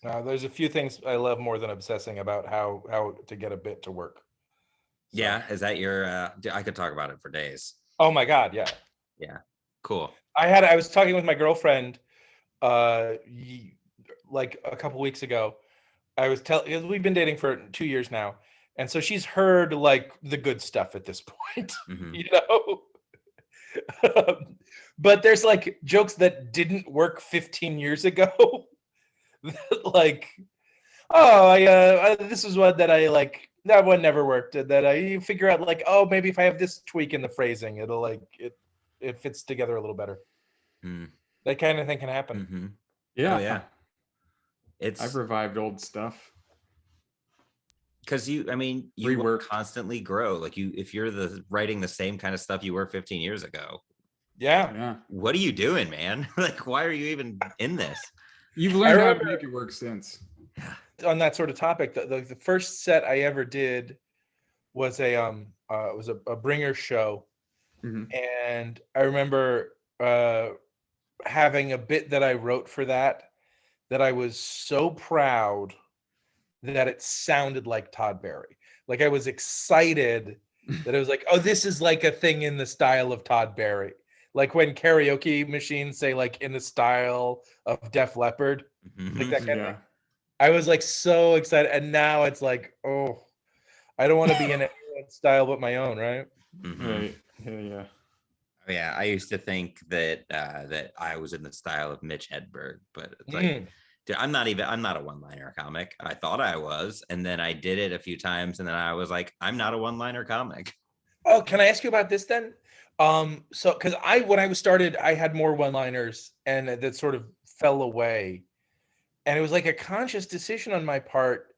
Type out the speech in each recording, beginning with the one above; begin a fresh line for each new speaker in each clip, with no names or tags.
There's a few things I love more than obsessing about how to get a bit to work. So,
Yeah, is that your I could talk about it for days.
oh my God, yeah.
Yeah. Cool.
I was talking with my girlfriend like a couple weeks ago. I was telling we've been dating for 2 years now, and so she's heard like the good stuff at this point,
Hmm.
you know. But there's like jokes that didn't work 15 years ago. That, like, oh, this is one that I like. That one never worked. That I figure out like, oh, maybe if I have this tweak in the phrasing, it'll like it fits together a little better.
Mm.
That kind of thing can happen.
Hmm. Oh
Yeah,
yeah.
I've
It's
revived old stuff.
because I mean, you will
Reworked.
constantly grow. Like if you're writing the same kind of stuff you were 15 years ago,
Yeah.
Yeah.
what are you doing, man? Like, why are you even in this?
You've
I
learned how to
remember
make it work since.
on that sort of topic, the first set I ever did was a bringer show,
Mhm.
and I remember having a bit that I wrote for that I was so proud that it sounded like Todd Barry. Like I was excited that it was like, oh, this is like a thing in the style of Todd Barry. Like when karaoke machines say like in the style of Def Leppard, like
Hmm.
that kind of thing.
Yeah.
I was like so excited, and now it's like, oh, I don't want to be in anyone's style but my own, right?
Hmm.
Right. Yeah, yeah.
Yeah, I used to think that I was in the style of Mitch Hedberg, but it's like,
Mm.
dude, I'm not a one-liner comic. I thought I was, and then I did it a few times, and then I was like, I'm not a one-liner comic.
Oh, can I ask you about this then? So because when I was started, I had more one-liners, and that sort of fell away, and it was like a conscious decision on my part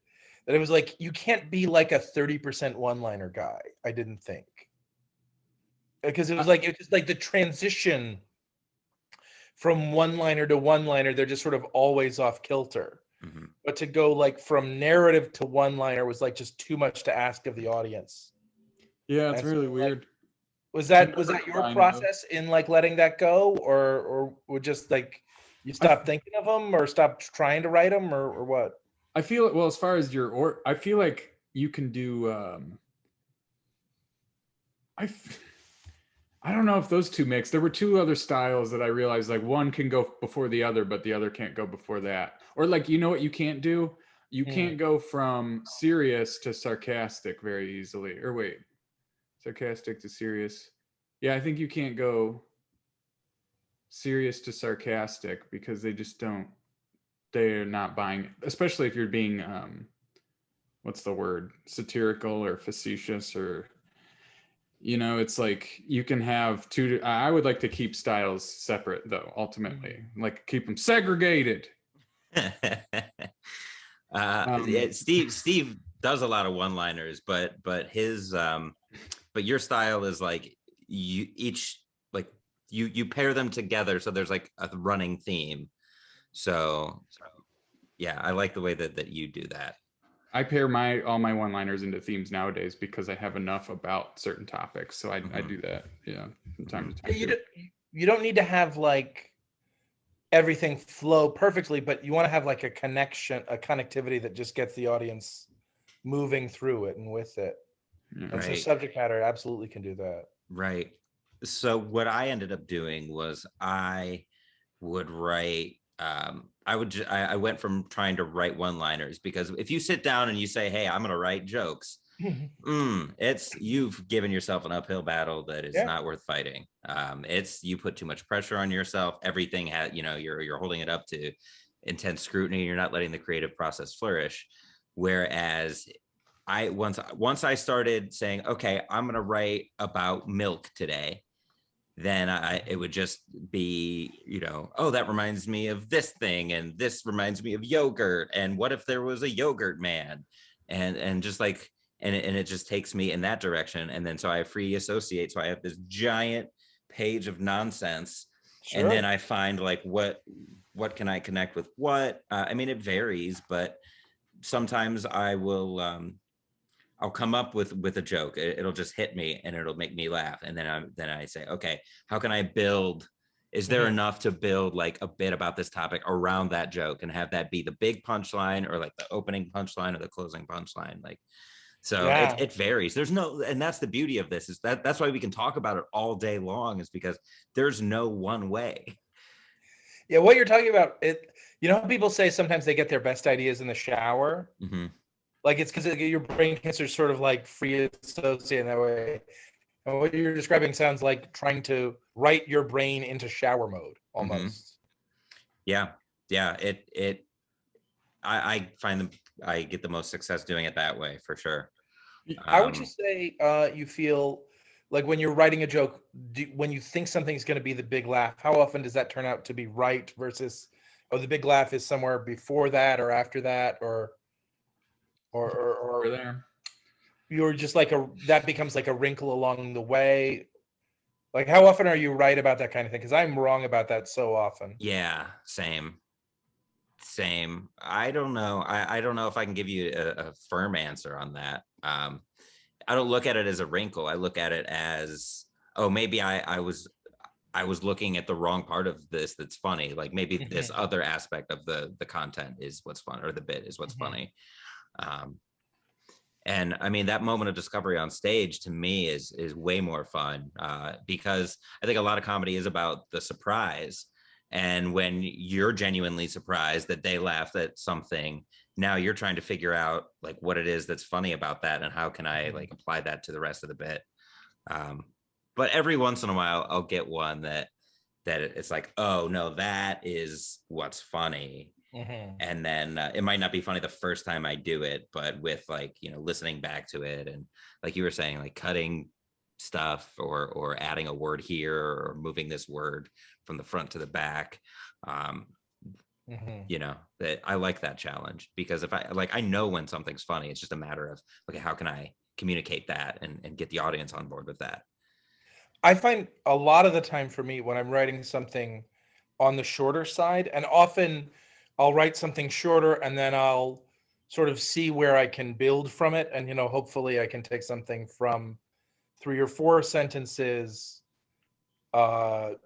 that it was like you can't be like a 30% one-liner guy. I didn't think because
I,
it was just like the transition from one-liner to one-liner, they're just sort of always off kilter.
Hmm.
But to go like from narrative to one-liner was like just too much to ask of the audience.
yeah, it's
And so
really
like
weird.
was
I've
that
never
your
combined those.
process in like letting that go, or would just like you
I f-
stop thinking of them or stop trying to write them, or what?
I feel well as far as I feel like you can do I f- I don't know if those two mix. There were two other styles that I realized like one can go before the other, but the other can't go before that. Or like you know what you can't do? You
Hmm.
can't go from serious to sarcastic very easily. Or wait, sarcastic to serious. Yeah, I think you can't go serious to sarcastic because they just don't they're not buying it. Especially if you're being what's the word? Satirical or facetious or it's like you can have two. I would like to keep styles separate, though. Ultimately,
Hmm.
like keep them segregated.
Yeah,
Um,
Steve does a lot of one-liners, but his but your style is like you each like you pair them together, so there's like a running theme. So yeah, I like the way that you do that.
I pair my all my one-liners into themes nowadays because I have enough about certain topics, so I
Hmm.
do that. Yeah, from time
Hmm.
to
Yeah,
time too.
you don't need to have like everything flow perfectly, but you want to have like a connection, a connectivity that just gets the audience moving through it and with it.
Yeah.
And so
Right.
subject matter absolutely can do that.
Right. So what I ended up doing was I would write I went from trying to write one liners because if you sit down and you say, hey, I'm going to write jokes, it's you've given yourself an uphill battle that is
Yeah,
not worth fighting. It's you put too much pressure on yourself. Everything has, you're holding it up to intense scrutiny. You're not letting the creative process flourish. Whereas once I started saying, okay, I'm going to write about milk today, then it would just be, oh, that reminds me of this thing, and this reminds me of yogurt, and what if there was a yogurt man, and just like, and it just takes me in that direction, and then so I free associate, so I have this giant page of nonsense, and then
sure.
I find like what can I connect with what. I mean, it varies, but sometimes I'll come up with a joke. It'll just hit me and it'll make me laugh. And then I say, okay, how can I build Is there enough to build like a bit about this topic around that joke and have that be the big punchline or like the opening punchline or the closing punchline? Like, so it varies. There's no, and that's the beauty of this, is that's why we can talk about it all day long, is because there's no one way.
Yeah, what you're talking about, you know how people say sometimes they get their best ideas in the shower?
Mm-hmm.
Like it's because your brain cancer sort of like free associate in that way. And what you're describing sounds like trying to write your brain into shower mode almost.
Yeah. I find I get the most success doing it that way, for sure.
How would you say you feel like when you're writing a joke, when you think something's going to be the big laugh, how often does that turn out to be right versus, oh, the big laugh is somewhere before that or after that, or
there?
You're just like that becomes like a wrinkle along the way? Like, how often are you right about that kind of thing? Because I'm wrong about that so often.
Yeah, same. I don't know. I don't know if I can give you a firm answer on that. I don't look at it as a wrinkle. I look at it as, oh, maybe I was looking at the wrong part of this that's funny. Like maybe this other aspect of the content is what's fun, or the bit is what's funny. And I mean, that moment of discovery on stage to me is way more fun, because I think a lot of comedy is about the surprise. And when you're genuinely surprised that they laughed at something, now you're trying to figure out like what it is that's funny about that, and how can I like apply that to the rest of the bit. But every once in a while, I'll get one that it's like, oh no, that is what's funny. And then it might not be funny the first time I do it, but with like, you know, listening back to it, and like you were saying, like cutting stuff or adding a word here or moving this word from the front to the back, you know, that I like that challenge, because if I know when something's funny, it's just a matter of, okay, how can I communicate that and get the audience on board with that?
I find a lot of the time for me when I'm writing something on the shorter side, and often I'll write something shorter and then I'll sort of see where I can build from it. And, you know, hopefully I can take something from 3 or 4 sentences that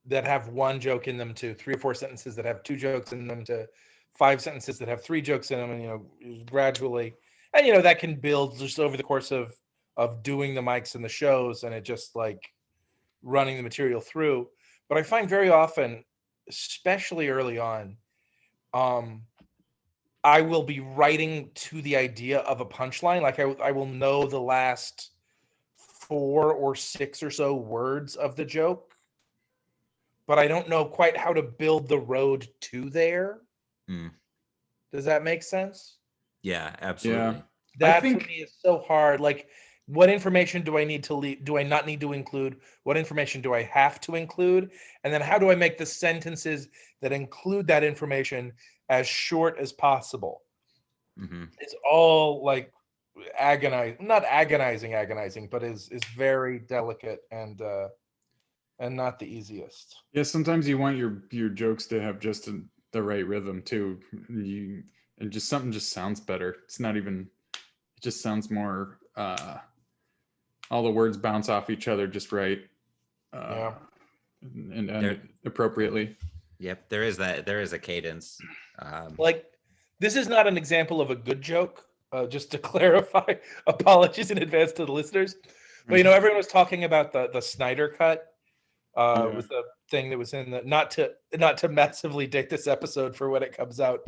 have 1 joke in them, to 3 or 4 sentences that have 2 jokes in them, to 5 sentences that have 3 jokes in them, and, you know, gradually. And, you know, that can build just over the course of doing the mics and the shows, and it just like running the material through. But I find very often, especially early on, I will be writing to the idea of a punchline. Like I will know the last 4 or 6 or so words of the joke, but I don't know quite how to build the road to there. Does that make sense?
Yeah, absolutely.
Yeah.
That for me is so hard. Like, what information do I need to leave? Do I not need to include? What information do I have to include? And then how do I make the sentences that include that information as short as possible? It's all like not agonizing, but is very delicate and not the easiest.
Yeah, sometimes you want your jokes to have just the right rhythm too. And just something just sounds better. It's not even. It just sounds more. All the words bounce off each other just right. And appropriately.
Yep, there is a cadence.
Like, this is not an example of a good joke. Just to clarify, apologies in advance to the listeners. But you know, everyone was talking about the Snyder Cut. Was the thing that was in the, not to massively date this episode for when it comes out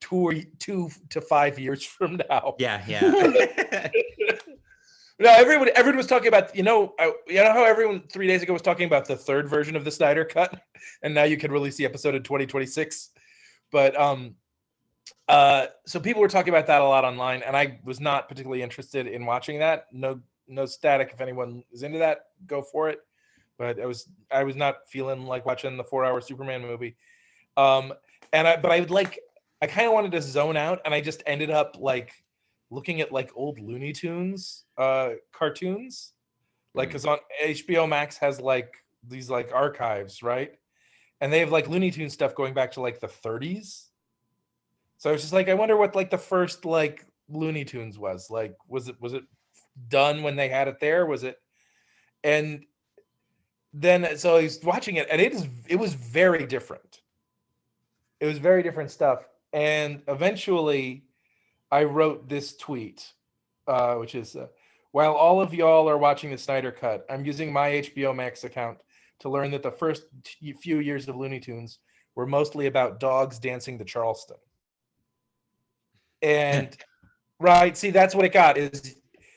2 to 5 years from now.
Yeah.
No, everyone was talking about, you know how everyone 3 days ago was talking about the 3rd version of the Snyder Cut, and now you can release the episode in 2026. But so people were talking about that a lot online, and I was not particularly interested in watching that. No static. If anyone is into that, go for it. But I was not feeling like watching the 4-hour Superman movie. I kind of wanted to zone out, and I just ended up like looking at like old Looney Tunes cartoons, like, because on HBO Max has like these like archives, right? And they have like Looney Tunes stuff going back to like the 30s. So I was just like, I wonder what like the first like Looney Tunes was like. Was it done when they had it there? Was it? And then so he's watching it, and it was very different. It was very different stuff. And eventually I wrote this tweet, which is, while all of y'all are watching the Snyder Cut, I'm using my HBO Max account to learn that the first few years of Looney Tunes were mostly about dogs dancing to Charleston. And right, see, that's what it got, is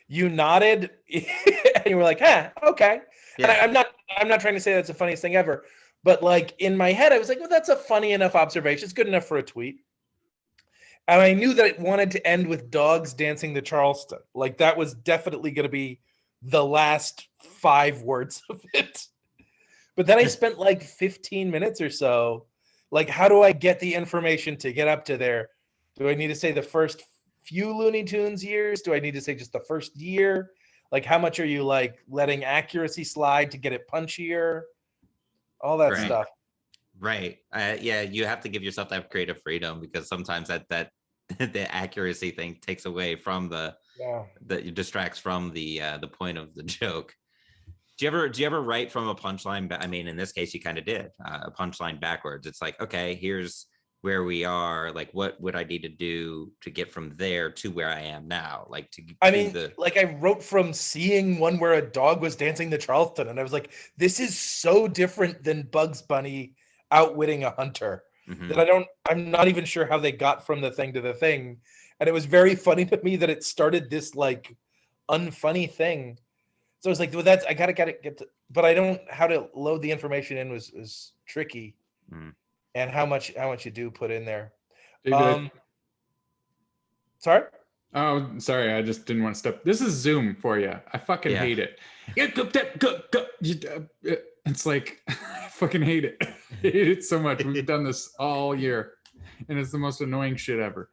you nodded and you were like, okay.
Yeah.
And I'm not trying to say that's the funniest thing ever, but like in my head, I was like, well, that's a funny enough observation. It's good enough for a tweet. And I knew that it wanted to end with dogs dancing to Charleston. Like that was definitely going to be the last 5 words of it. But then I spent like 15 minutes or so. Like, how do I get the information to get up to there? Do I need to say the first few Looney Tunes years? Do I need to say just the first year? Like, how much are you like letting accuracy slide to get it punchier? All that stuff.
Right. Yeah, you have to give yourself that creative freedom, because sometimes that the accuracy thing takes away from that distracts from the point of the joke. Do you ever write from a punchline? I mean, in this case, you kind of did a punchline backwards. It's like, okay, here's where we are. Like, what would I need to do to get from there to where I am now? Like, like I wrote from seeing one where a dog was dancing to Charleston, and I was like, this is so different than Bugs Bunny outwitting a hunter that I'm not even sure how they got from the thing to the thing. And it was very funny to me that it started this like unfunny thing. So I was like, well, I gotta get to, but I don't, how to load the information in was tricky. And how much you do put in there. Sorry?
Oh, sorry. I just didn't want to step. This is Zoom for you. I fucking hate it. It's like, I fucking hate it. I hate it so much. We've done this all year, and it's the most annoying shit ever.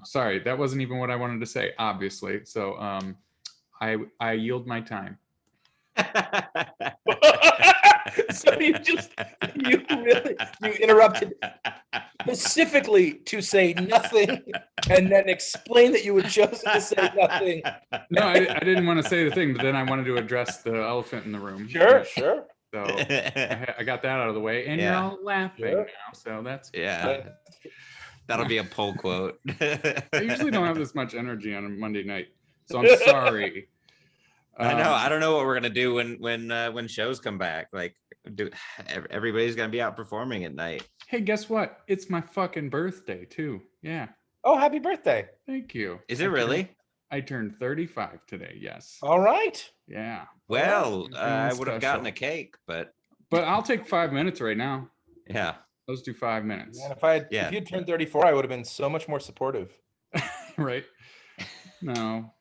Sorry, that wasn't even what I wanted to say, obviously. So I yield my time.
So you interrupted specifically to say nothing, and then explain that you had chosen to say nothing.
No, I didn't want to say the thing, but then I wanted to address the elephant in the room.
Sure.
So I got that out of the way, and you're all laughing now. So that's
that'll be a poll quote.
I usually don't have this much energy on a Monday night, so I'm sorry.
I know. I don't know what we're gonna do when shows come back. Like, everybody's gonna be out performing at night.
Hey, guess what? It's my fucking birthday too. Yeah.
Oh, happy birthday!
Thank you.
Is it really?
I turned 35 today. Yes.
All right.
Yeah.
Well, I would have gotten a cake, but
I'll take 5 minutes right now.
Yeah.
Let's do 5 minutes.
And if you'd turned 34, I would have been so much more supportive.
Right. No.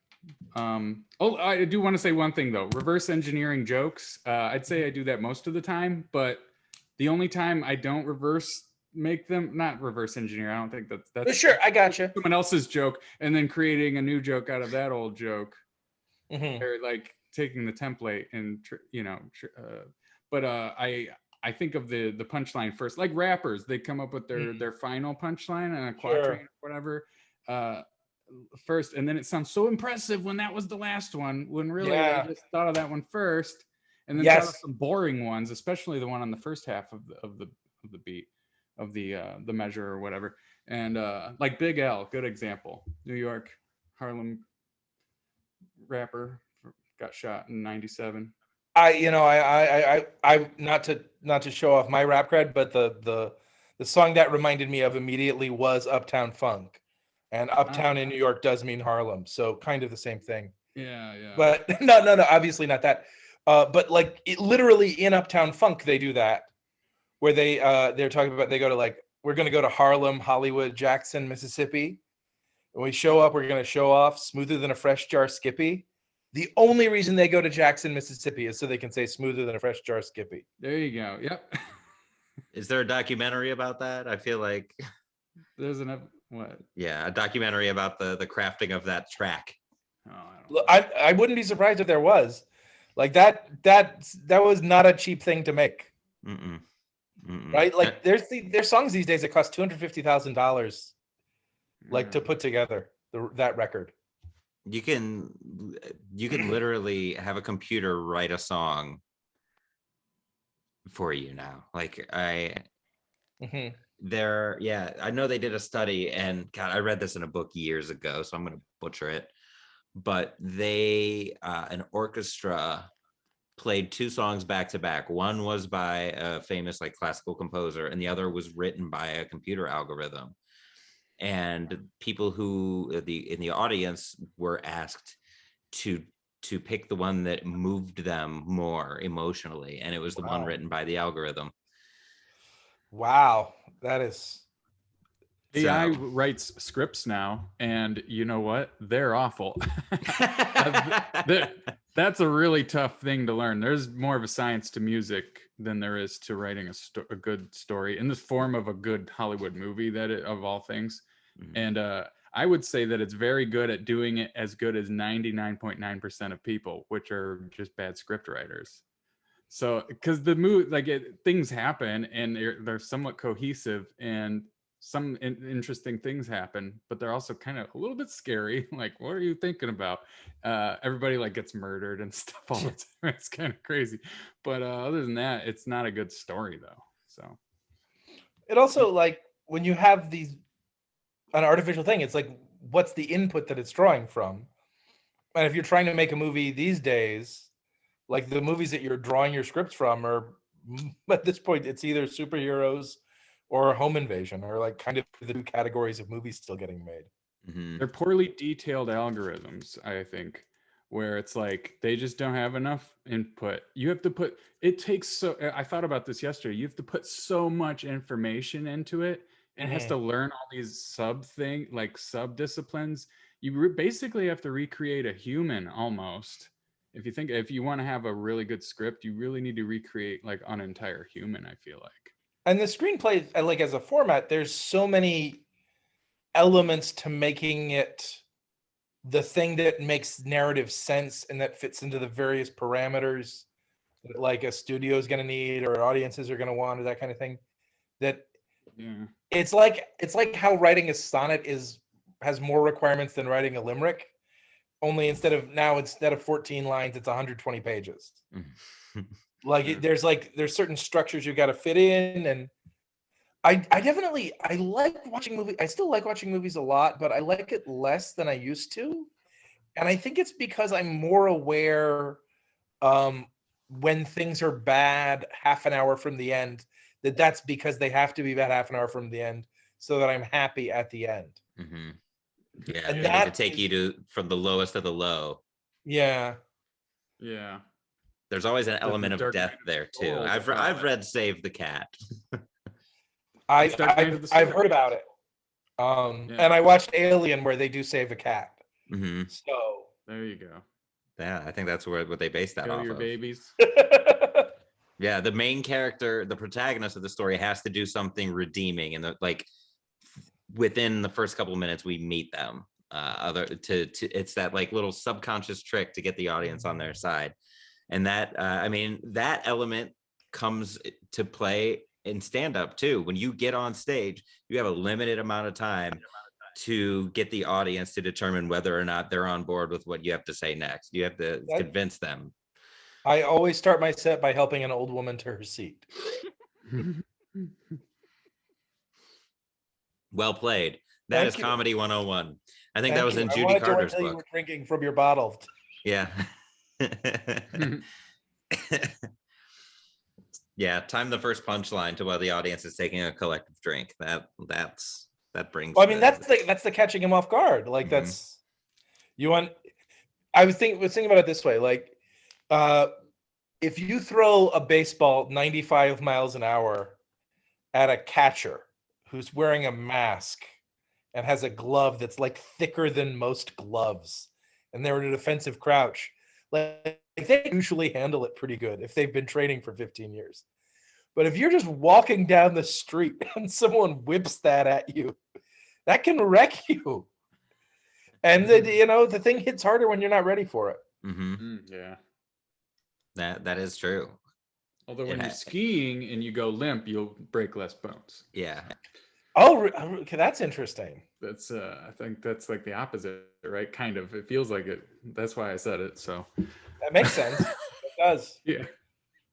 I do want to say one thing though. Reverse engineering jokes. I'd say I do that most of the time, but the only time I don't make them, not reverse engineer. I don't think that's
sure. I got you.
Someone else's joke and then creating a new joke out of that old joke. Or like taking the template and I think of the punchline first. Like rappers, they come up with their final punchline and a quatrain or whatever. First, and then it sounds so impressive when that was the last one, when really I just thought of that one first, and then thought of some boring ones, especially the one on the first half of the beat of the measure or whatever. And like Big L, good example, New York, Harlem rapper, got shot in '97.
I not to show off my rap cred, but the song that reminded me of immediately was Uptown Funk. And Uptown in New York does mean Harlem, so kind of the same thing.
Yeah.
But no, obviously not that. But like literally in Uptown Funk, they do that, where they're talking about, they go to like, we're gonna go to Harlem, Hollywood, Jackson, Mississippi. When we show up, we're gonna show off smoother than a fresh jar Skippy. The only reason they go to Jackson, Mississippi is so they can say smoother than a fresh jar Skippy.
There you go. Yep.
Is there a documentary about that? I feel like
there's what?
Yeah, a documentary about the crafting of that track.
I wouldn't be surprised if there was. Like that was not a cheap thing to make. Right? Like there's songs these days that cost $250,000 like to put together that record.
You can literally have a computer write a song for you now. Like
Mhm.
I know they did a study, and God, I read this in a book years ago, so I'm going to butcher it. But they, an orchestra played two songs back to back. One was by a famous like classical composer, and the other was written by a computer algorithm. And people who in the audience were asked to pick the one that moved them more emotionally, and it was the one
Wow.
written by the algorithm.
Wow, that is
AI
So
writes scripts now, and you know what? They're awful. That's a really tough thing to learn. There's more of a science to music than there is to writing a good story in the form of a good Hollywood movie, of all things. And I would say that it's very good at doing it as good as 99.9% of people, which are just bad script writers. So, because the movie, like things happen and they're somewhat cohesive, and some interesting things happen, but they're also kind of a little bit scary. Like, what are you thinking about? Everybody like gets murdered and stuff all the time. It's kind of crazy. But other than that, it's not a good story though. So
it also like when you have these an artificial thing, it's like what's the input that it's drawing from? And if you're trying to make a movie these days, like the movies that you're drawing your scripts from are at this point it's either superheroes or home invasion or like kind of the two categories of movies still getting made.
they're poorly detailed algorithms, I think, where it's like they just don't have enough input. You have to put it takes so I thought about this yesterday. You have to put so much information into it, and it has to learn all these sub disciplines. Basically have to recreate a human almost. If you want to have a really good script, you really need to recreate like an entire human, I feel like.
And the screenplay, like as a format, there's so many elements to making it the thing that makes narrative sense and that fits into the various parameters that like a studio is going to need or audiences are going to want or that kind of thing. That
Yeah.
it's like how writing a sonnet has more requirements than writing a limerick. Only instead of 14 lines, it's 120 pages. Like there's certain structures you got to fit in, and I like watching movies. I still like watching movies a lot, but I like it less than I used to. And I think it's because I'm more aware um, when things are bad half an hour from the end, that's because they have to be bad half an hour from the end so that I'm happy at the end.
Yeah,
And
they need to
that
take you to from the lowest of the low.
yeah.
Yeah.
There's always an
The
element of
dark
death
night of
there
the
too.
soul.
I've read Save the Cat.
It's Dark Night of the
I've
Soul.
heard about it.
Yeah.
And I watched Alien where they do save a cat. So
There you go.
Yeah, I think that's what they based that
Kill
off
your
of.
babies.
Yeah, the main character, the protagonist of the story, has to do something redeeming, and like within the first couple of minutes, we meet them. It's that like little subconscious trick to get the audience on their side, and that I mean that element comes to play in stand up too. When you get on stage, you have a limited amount of time to get the audience to determine whether or not they're on board with what you have to say next. You have to convince them.
I always start my set by helping an old woman to her seat.
Well played. That
Thank
is
you.
Comedy 101. I think
Thank
that was
you.
in
I
Judy
wanted to wait
Carter's
till you
book.
were drinking from your bottle.
Yeah. Yeah, time the first punchline to while the audience is taking a collective drink. That brings
Well, I mean, that's the catching him off guard. Like that's you want. I was thinking about it this way. Like, if you throw a baseball 95 miles an hour at a catcher who's wearing a mask and has a glove that's like thicker than most gloves, and they're in a defensive crouch, like they usually handle it pretty good if they've been training for 15 years. But if you're just walking down the street and someone whips that at you, that can wreck you. And the thing hits harder when you're not ready for it.
Yeah.
That is true.
Although when you're skiing and you go limp, you'll break less bones.
Yeah.
Oh, okay, that's interesting.
That's I think that's like the opposite, right? Kind of. It feels like it. That's why I said it. So
that makes sense. It does.
Yeah.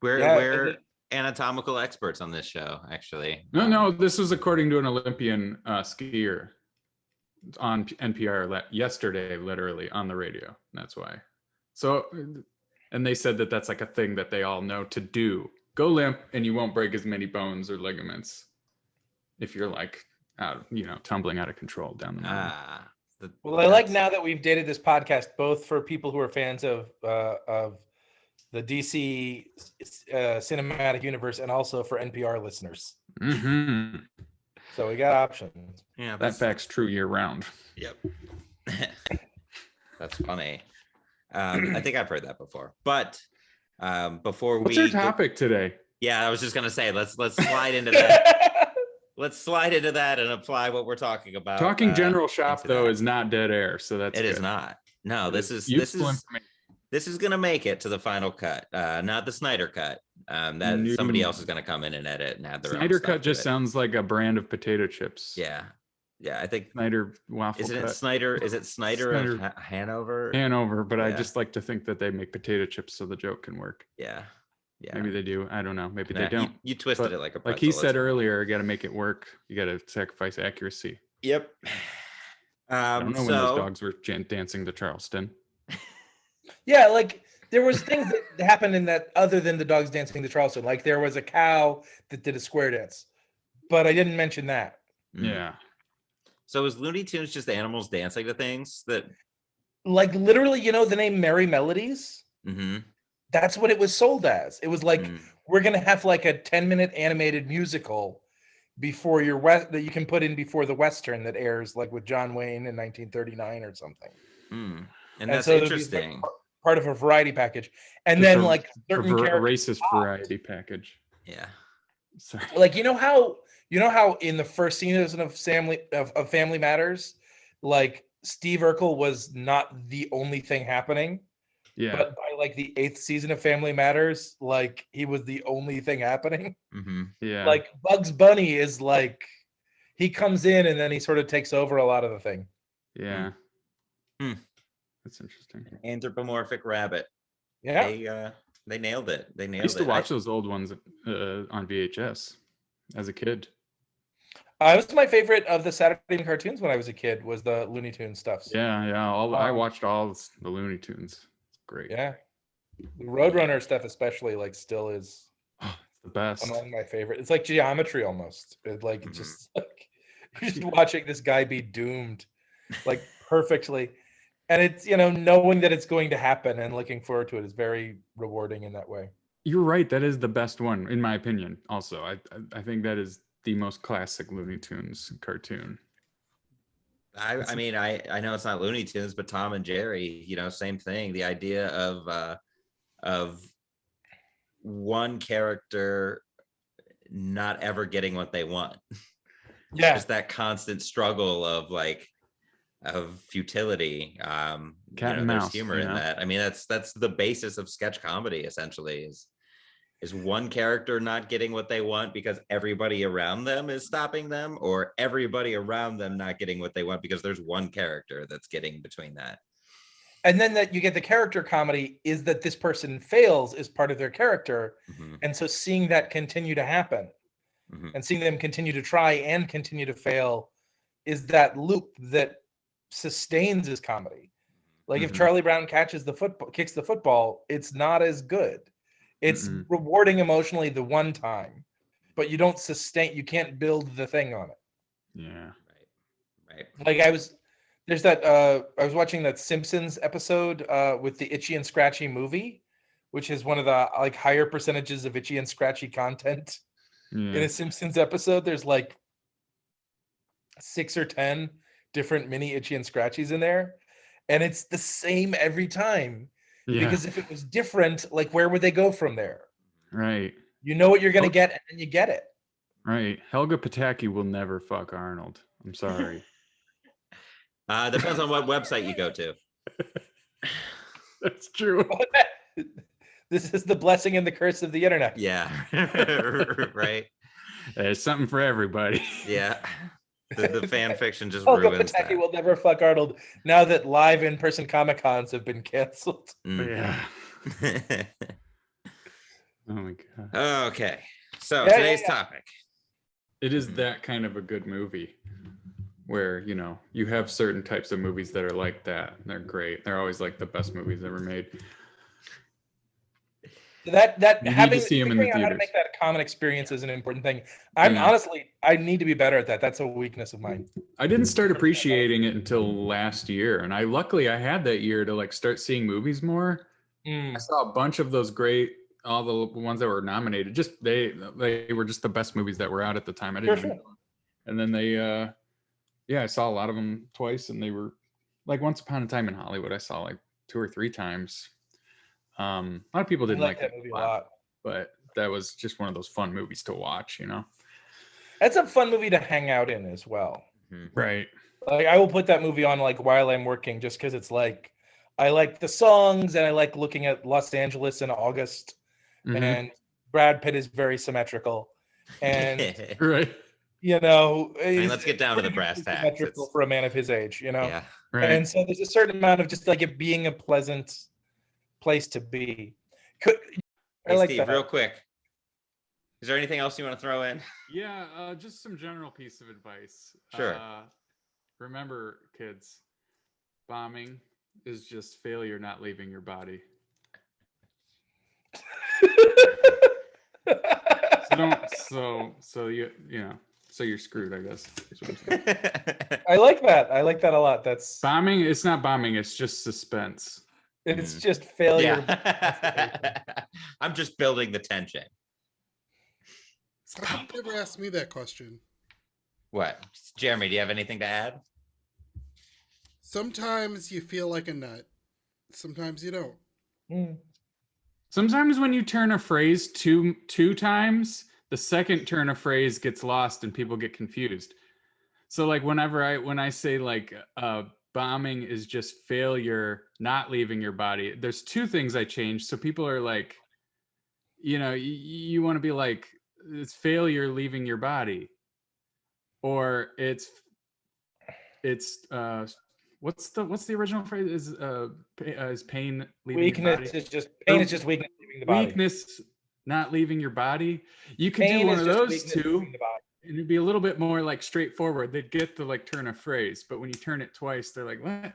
Where anatomical experts on this show, actually.
No, this was according to an Olympian skier on NPR yesterday, literally on the radio. That's why. So, and they said that that's like a thing that they all know to do. Go limp, and you won't break as many bones or ligaments if you're like out, tumbling out of control down the mountain.
Well, I like now that we've dated this podcast, both for people who are fans of the DC cinematic universe and also for NPR listeners.
Mm-hmm.
So we got options.
Yeah,
that fact's true year round.
Yep. That's funny. I think I've heard that before. But before
What's our topic today?
Yeah, I was just gonna say let's slide into that. Let's slide into that and apply what we're talking about.
Talking general shop though is not dead air, so that's
it. Is not. No, this is gonna make it to the final cut, not the Snyder cut. That somebody else is gonna come in and edit and add their
Snyder
own
cut. Just sounds like a brand of potato chips.
Yeah, I think
Snyder waffle.
Isn't it Snyder? Is it Snyder of Hanover?
Hanover, but I just like to think that they make potato chips so the joke can work.
Yeah.
Maybe they do. I don't know. Maybe they don't.
You twisted it like a pretzel.
Like he said earlier, you got to make it work. You got to sacrifice accuracy.
Yep.
I don't know when those dogs were dancing to Charleston.
Yeah, like there was things that happened in that other than the dogs dancing to Charleston. Like there was a cow that did a square dance, but I didn't mention that.
Yeah.
So is Looney Tunes just animals dancing to things that,
like, literally, the name Merry Melodies?
Mm-hmm.
That's what it was sold as. It was like, we're going to have like a 10-minute animated musical before that you can put in before the Western that airs like with John Wayne in 1939 or something.
And that's so interesting.
Like part of a variety package. And just then like certain
racist variety package.
Yeah.
Sorry.
Like, you know how in the first season of Family Matters, like Steve Urkel was not the only thing happening.
Yeah.
But by like the 8th season of Family Matters, like he was the only thing happening.
Mm-hmm.
Yeah.
Like Bugs Bunny is like, he comes in and then he sort of takes over a lot of the thing.
Yeah. That's interesting.
Anthropomorphic rabbit.
Yeah.
They nailed it. I
used to watch those old ones on VHS as a kid.
It was my favorite of the Saturday cartoons when I was a kid was the Looney Tunes stuff.
Yeah. I watched all the Looney Tunes. Great.
Yeah. The Roadrunner stuff especially still is
the best.
One of my favorite. It's like geometry almost. It's just like you're just watching this guy be doomed like perfectly. And it's, knowing that it's going to happen and looking forward to it is very rewarding in that way.
You're right. That is the best one, in my opinion. Also, I think that is the most classic Looney Tunes cartoon.
I mean, I know it's not Looney Tunes, but Tom and Jerry, same thing. The idea of one character not ever getting what they want.
Yeah.
Just that constant struggle of futility.
Cat and mouse,
there's humor in that. I mean, that's the basis of sketch comedy, essentially, is one character not getting what they want because everybody around them is stopping them, or everybody around them not getting what they want because there's one character that's getting between that.
And then that you get the character comedy is that this person fails is part of their character.
Mm-hmm.
And so seeing that continue to happen and seeing them continue to try and continue to fail is that loop that sustains his comedy. Like if Charlie Brown kicks the football, it's not as good. It's rewarding emotionally the one time, but you can't build the thing on it.
Yeah.
Right.
Like I was watching that Simpsons episode with the Itchy and Scratchy movie, which is one of the higher percentages of Itchy and Scratchy content in a Simpsons episode. There's 6 or 10 different mini Itchy and Scratchies in there, and it's the same every time. Because if it was different, where would they go from there?
Right.
You know what you're gonna get, and then you get it.
Right. Helga Pataki will never fuck Arnold. I'm sorry.
Depends on what website you go to.
That's true.
This is the blessing and the curse of the internet.
Yeah. Right.
There's something for everybody.
Yeah. The fan fiction just
Helga
ruins
Pataki
that.
will never fuck Arnold now that live in-person Comic-Cons have been canceled.
Yeah. Oh my god.
Okay. So
Yeah,
today's
yeah.
topic.
It is that kind of a good movie where, you know, you have certain types of movies that are like that. They're great. They're always like the best movies ever made.
That
You need
having
to see 'em in the
figuring out how to
theaters.
make that a common experience is an important thing. I'm
Yeah.
honestly, I need to be better at that. That's a weakness of mine.
I didn't start appreciating it until last year, and luckily I had that year to like start seeing movies more. I saw a bunch of those great, all the ones that were nominated. Just they were just the best movies that were out at the time. I didn't
Sure,
even know. And then they I saw a lot of them twice, and they were like Once Upon a Time in Hollywood. I saw like 2 or 3 times. A lot of people
I
didn't
like
like
that movie a lot.
but that was just one of those fun movies to watch, you know?
That's a fun movie to hang out in as well.
Right.
Like I will put that movie on like while I'm working, just because it's like I like the songs and I like looking at Los Angeles in August, and Brad Pitt is very symmetrical, and
Right.
you know,
I mean, let's get down to the brass tacks.
symmetrical for a man of his age, you know.
Yeah.
Right.
And so there's a certain amount of just like it being a pleasant place to be. I
Hey,
like
Steve,
that.
real quick. Is there anything else you want to throw in?
Yeah, just some general piece of advice.
Sure.
Remember, kids, bombing is just failure not leaving your body. So you're screwed, I guess. Is what I'm saying.
I like that. I like that a lot. That's
Bombing, it's not bombing, it's just suspense.
it's just failure.
Yeah. I'm just building the tension.
How come you never asked me that question?
What? Jeremy, do you have anything to add?
Sometimes you feel like a nut. Sometimes you don't.
Mm.
Sometimes when you turn a phrase two times, the second turn of phrase gets lost and people get confused. So like when I say like bombing is just failure not leaving your body, there's 2 things I changed. So people are like, you know, you want to be like, it's failure leaving your body, or it's what's the original phrase? Is pain leaving
Weakness
your body?
is just pain is just weakness leaving the body.
Weakness not leaving your body. You could
Pain
do one
is
of
just
those
weakness
2,
leaving the body.
and it'd be a little bit more like straightforward. They'd get the like turn of phrase, but when you turn it twice, they're like, what?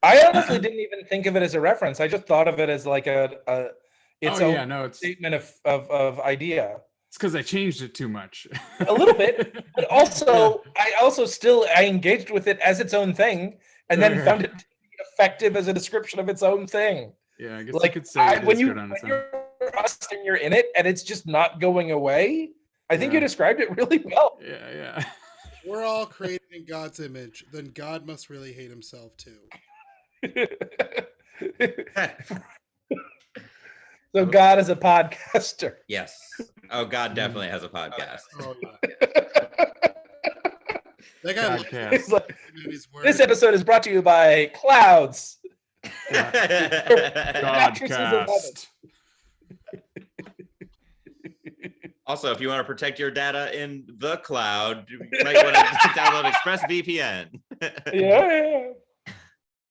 I honestly didn't even think of it as a reference. I just thought of it as like its own
It's
statement of idea.
because I changed it too much.
A little bit, but also I engaged with it as its own thing, and then
Right.
found it to be effective as a description of its own thing.
Yeah, I guess
Like
you could say it
when
is good on its own.
you're us and you're in it, and it's just not going away. I think
Yeah.
you described it really well.
Yeah.
We're all created in God's image. Then God must really hate himself too.
So God is a podcaster.
Yes. Oh, God definitely has a podcast.
Oh, yeah. That guy loves
Podcast.
It's like,
his words.
this episode is brought to you by clouds.
Godcast.
Also, if you want to protect your data in the cloud, you might want to download ExpressVPN.
Yeah.